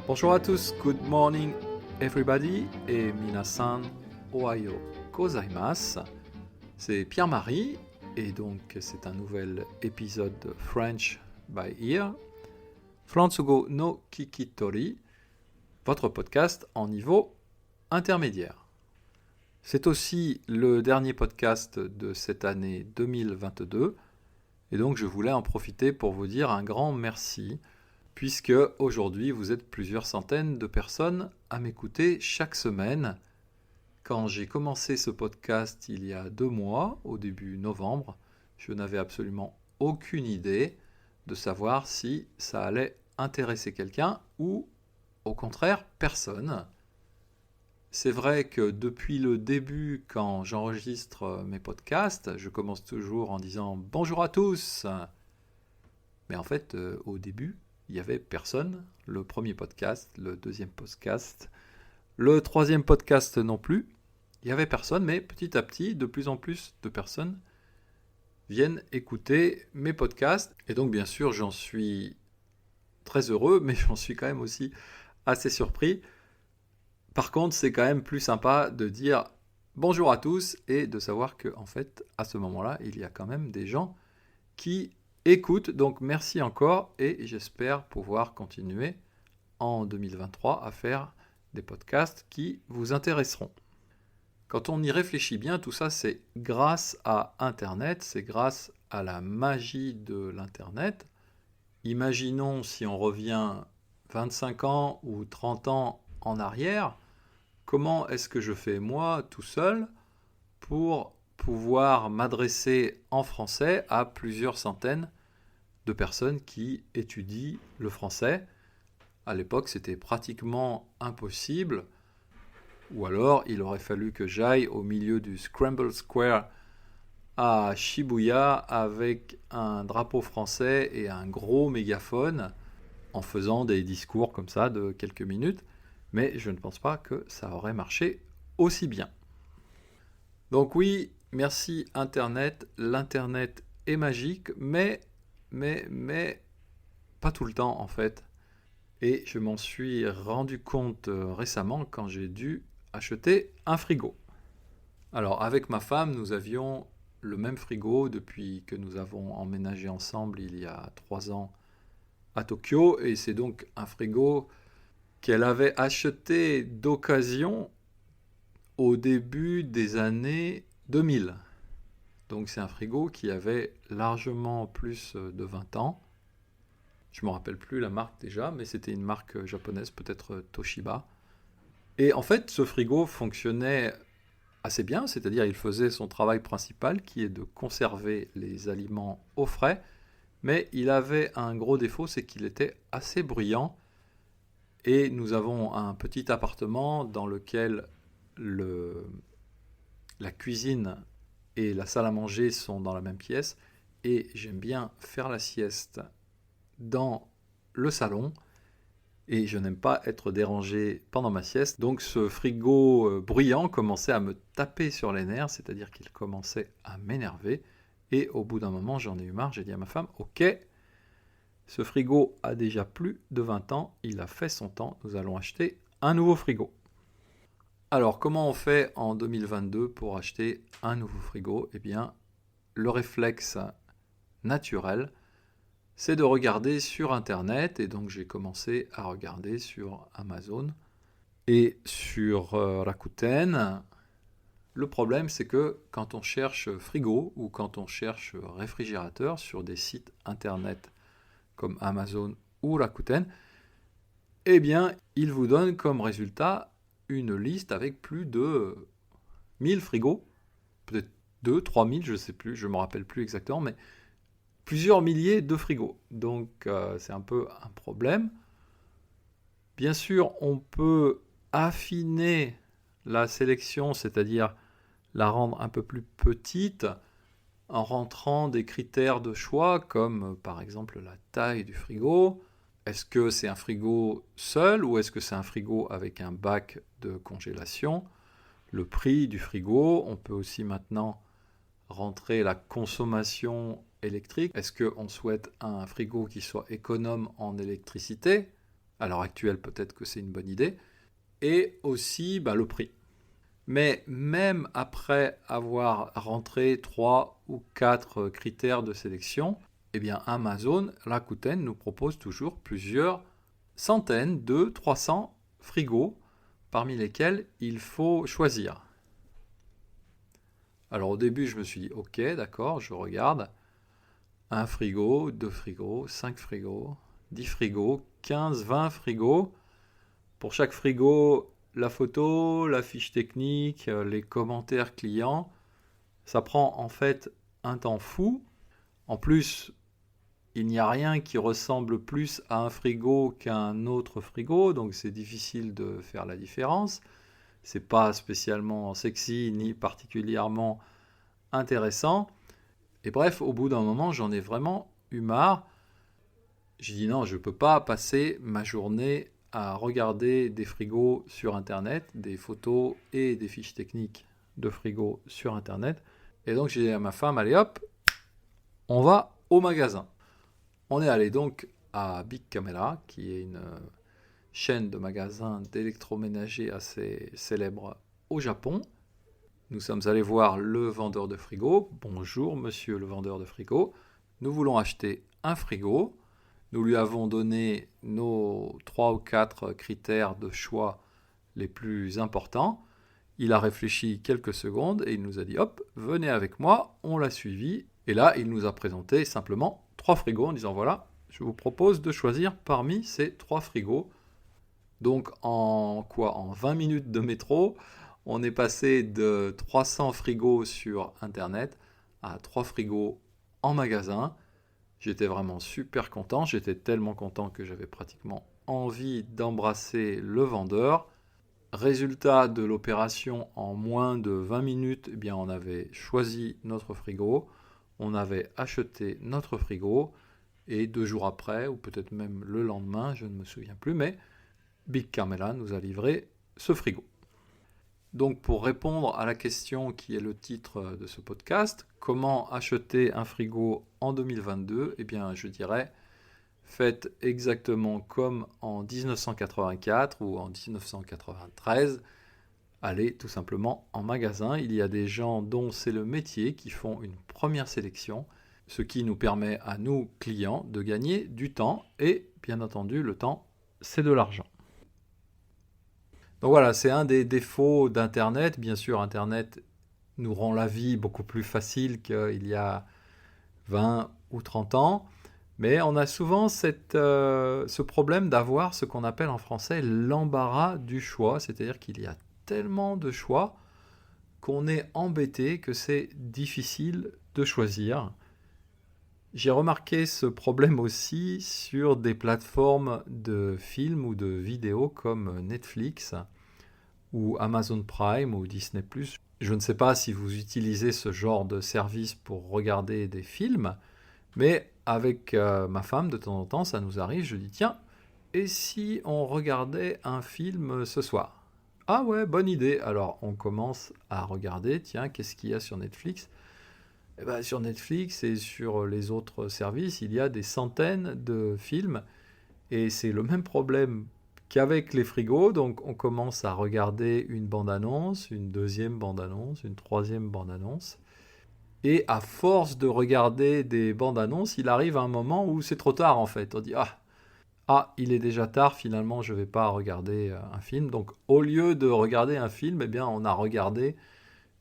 Bonjour à tous, good morning everybody et minasan ohayo gozaimasu. C'est Pierre-Marie et donc c'est un nouvel épisode de French by Ear, Fransugo no Kikitori, votre podcast en niveau intermédiaire. C'est aussi le dernier podcast de cette année 2022 et donc je voulais en profiter pour vous dire un grand merci puisque aujourd'hui vous êtes plusieurs centaines de personnes à m'écouter chaque semaine. Quand j'ai commencé ce podcast il y a 2 mois, au début novembre, je n'avais absolument aucune idée de savoir si ça allait intéresser quelqu'un ou au contraire personne. C'est vrai que depuis le début, quand j'enregistre mes podcasts, je commence toujours en disant « Bonjour à tous !» Mais en fait, au début, il n'y avait personne. Le premier podcast, le deuxième podcast, le troisième podcast non plus. Il n'y avait personne, mais petit à petit, de plus en plus de personnes viennent écouter mes podcasts. Et donc, bien sûr, j'en suis très heureux, mais j'en suis quand même aussi assez surpris. Par contre, c'est quand même plus sympa de dire bonjour à tous et de savoir qu'en fait, à ce moment-là, il y a quand même des gens qui écoutent. Donc, merci encore et j'espère pouvoir continuer en 2023 à faire des podcasts qui vous intéresseront. Quand on y réfléchit bien, tout ça, c'est grâce à Internet, c'est grâce à la magie de l'Internet. Imaginons si on revient 25 ans ou 30 ans en arrière, comment est-ce que je fais moi tout seul pour pouvoir m'adresser en français à plusieurs centaines de personnes qui étudient le français. À l'époque, c'était pratiquement impossible. Ou alors, il aurait fallu que j'aille au milieu du Scramble Square à Shibuya avec un drapeau français et un gros mégaphone en faisant des discours comme ça de quelques minutes. Mais je ne pense pas que ça aurait marché aussi bien. Donc oui, merci Internet. L'Internet est magique, mais pas tout le temps en fait. Et je m'en suis rendu compte récemment quand j'ai dû acheter un frigo. Alors avec ma femme, nous avions le même frigo depuis que nous avons emménagé ensemble il y a 3 ans à Tokyo. Et c'est donc un frigo qu'elle avait acheté d'occasion au début des années 2000. Donc c'est un frigo qui avait largement plus de 20 ans. Je ne me rappelle plus la marque déjà, mais c'était une marque japonaise, peut-être Toshiba. Et en fait, ce frigo fonctionnait assez bien, c'est-à-dire il faisait son travail principal qui est de conserver les aliments au frais, mais il avait un gros défaut, c'est qu'il était assez bruyant. Et nous avons un petit appartement dans lequel la cuisine et la salle à manger sont dans la même pièce. Et j'aime bien faire la sieste dans le salon. Et je n'aime pas être dérangé pendant ma sieste. Donc ce frigo bruyant commençait à me taper sur les nerfs, c'est-à-dire qu'il commençait à m'énerver. Et au bout d'un moment, j'en ai eu marre. J'ai dit à ma femme, ok, ce frigo a déjà plus de 20 ans, il a fait son temps, nous allons acheter un nouveau frigo. Alors, comment on fait en 2022 pour acheter un nouveau frigo ? Eh bien, le réflexe naturel, c'est de regarder sur Internet. Et donc, j'ai commencé à regarder sur Amazon et sur Rakuten. Le problème, c'est que quand on cherche frigo ou quand on cherche réfrigérateur sur des sites Internet comme Amazon ou Rakuten, eh bien, il vous donne comme résultat une liste avec plus de 1000 frigos, peut-être 2, 3000, je ne sais plus, je ne me rappelle plus exactement, mais plusieurs milliers de frigos. Donc, c'est un peu un problème. Bien sûr, on peut affiner la sélection, c'est-à-dire la rendre un peu plus petite, en rentrant des critères de choix comme par exemple la taille du frigo. Est-ce que c'est un frigo seul ou est-ce que c'est un frigo avec un bac de congélation ? Le prix du frigo, on peut aussi maintenant rentrer la consommation électrique. Est-ce qu'on souhaite un frigo qui soit économe en électricité ? À l'heure actuelle, peut-être que c'est une bonne idée. Et aussi le prix. Mais même après avoir rentré 3 ou 4 critères de sélection, eh bien Amazon, Rakuten nous propose toujours plusieurs centaines de 300 frigos parmi lesquels il faut choisir. Alors au début, je me suis dit, ok, d'accord, je regarde. 1 frigo, 2 frigos, 5 frigos, 10 frigos, 15, 20 frigos. Pour chaque frigo, la photo, la fiche technique, les commentaires clients, ça prend en fait un temps fou. En plus, il n'y a rien qui ressemble plus à un frigo qu'à un autre frigo, donc c'est difficile de faire la différence. C'est pas spécialement sexy ni particulièrement intéressant. Et bref, au bout d'un moment, j'en ai vraiment eu marre. J'ai dit non, je ne peux pas passer ma journée à regarder des frigos sur Internet, des photos et des fiches techniques de frigos sur Internet. Et donc j'ai dit à ma femme, allez hop, on va au magasin. On est allé donc à Big Camera, qui est une chaîne de magasins d'électroménager assez célèbre au Japon. Nous sommes allés voir le vendeur de frigo. Bonjour monsieur le vendeur de frigo. Nous voulons acheter un frigo. Nous lui avons donné nos 3 ou 4 critères de choix les plus importants. Il a réfléchi quelques secondes et il nous a dit hop, venez avec moi. On l'a suivi. Et là, il nous a présenté simplement 3 frigos en disant voilà, je vous propose de choisir parmi ces 3 frigos. Donc en 20 minutes de métro, on est passé de 300 frigos sur Internet à 3 frigos en magasin. J'étais vraiment super content. J'étais tellement content que j'avais pratiquement envie d'embrasser le vendeur. Résultat de l'opération, en moins de 20 minutes, eh bien, on avait choisi notre frigo, on avait acheté notre frigo, et 2 jours après, ou peut-être même le lendemain, je ne me souviens plus, mais Big Camera nous a livré ce frigo. Donc pour répondre à la question qui est le titre de ce podcast, comment acheter un frigo en 2022 ? Eh bien je dirais, faites exactement comme en 1984 ou en 1993, allez tout simplement en magasin. Il y a des gens dont c'est le métier qui font une première sélection, ce qui nous permet à nous, clients, de gagner du temps et bien entendu le temps, c'est de l'argent. Donc voilà, c'est un des défauts d'Internet. Bien sûr, Internet nous rend la vie beaucoup plus facile qu'il y a 20 ou 30 ans. Mais on a souvent ce problème d'avoir ce qu'on appelle en français l'embarras du choix. C'est-à-dire qu'il y a tellement de choix qu'on est embêté, que c'est difficile de choisir. J'ai remarqué ce problème aussi sur des plateformes de films ou de vidéos comme Netflix ou Amazon Prime ou Disney+. Je ne sais pas si vous utilisez ce genre de service pour regarder des films, mais avec ma femme, de temps en temps, ça nous arrive, je dis tiens, et si on regardait un film ce soir ? Ah ouais, bonne idée. Alors on commence à regarder, tiens, qu'est-ce qu'il y a sur Netflix ? Eh ben, sur Netflix et sur les autres services, il y a des centaines de films et c'est le même problème qu'avec les frigos. Donc on commence à regarder une bande-annonce, une deuxième bande-annonce, une troisième bande-annonce. Et à force de regarder des bandes-annonces, il arrive un moment où c'est trop tard en fait. On dit il est déjà tard, finalement je ne vais pas regarder un film. Donc au lieu de regarder un film, eh bien, on a regardé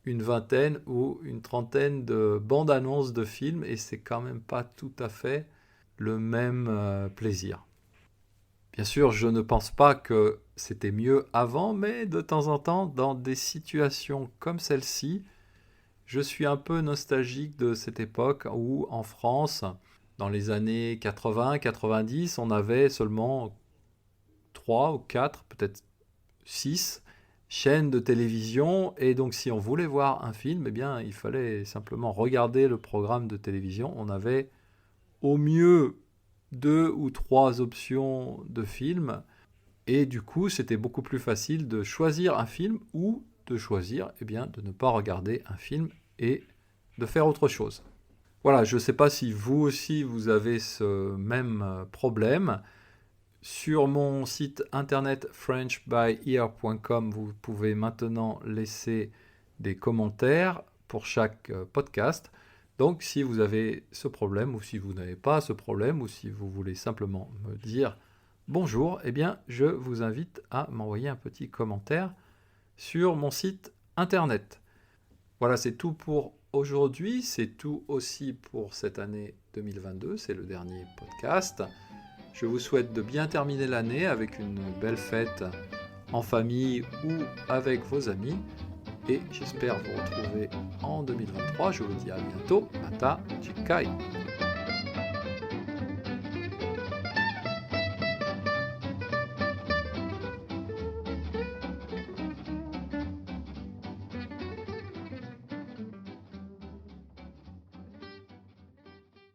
une vingtaine ou une trentaine de bandes-annonces de films et c'est quand même pas tout à fait le même plaisir. Bien sûr, je ne pense pas que c'était mieux avant, mais de temps en temps, dans des situations comme celle-ci, je suis un peu nostalgique de cette époque où, en France, dans les années 80-90, on avait seulement 3 ou 4, peut-être 6 chaînes de télévision. Et donc, si on voulait voir un film, eh bien, il fallait simplement regarder le programme de télévision. On avait au mieux 2 ou 3 options de films. Et du coup, c'était beaucoup plus facile de choisir un film ou de choisir de ne pas regarder un film et de faire autre chose. Voilà, je ne sais pas si vous aussi vous avez ce même problème. Sur mon site internet frenchbyear.com, vous pouvez maintenant laisser des commentaires pour chaque podcast. Donc si vous avez ce problème ou si vous n'avez pas ce problème ou si vous voulez simplement me dire bonjour, eh bien je vous invite à m'envoyer un petit commentaire sur mon site internet. Voilà, c'est tout pour aujourd'hui, c'est tout aussi pour cette année 2022, c'est le dernier podcast. Je vous souhaite de bien terminer l'année avec une belle fête en famille ou avec vos amis. Et j'espère vous retrouver en 2023. Je vous dis à bientôt. Mata Chikai.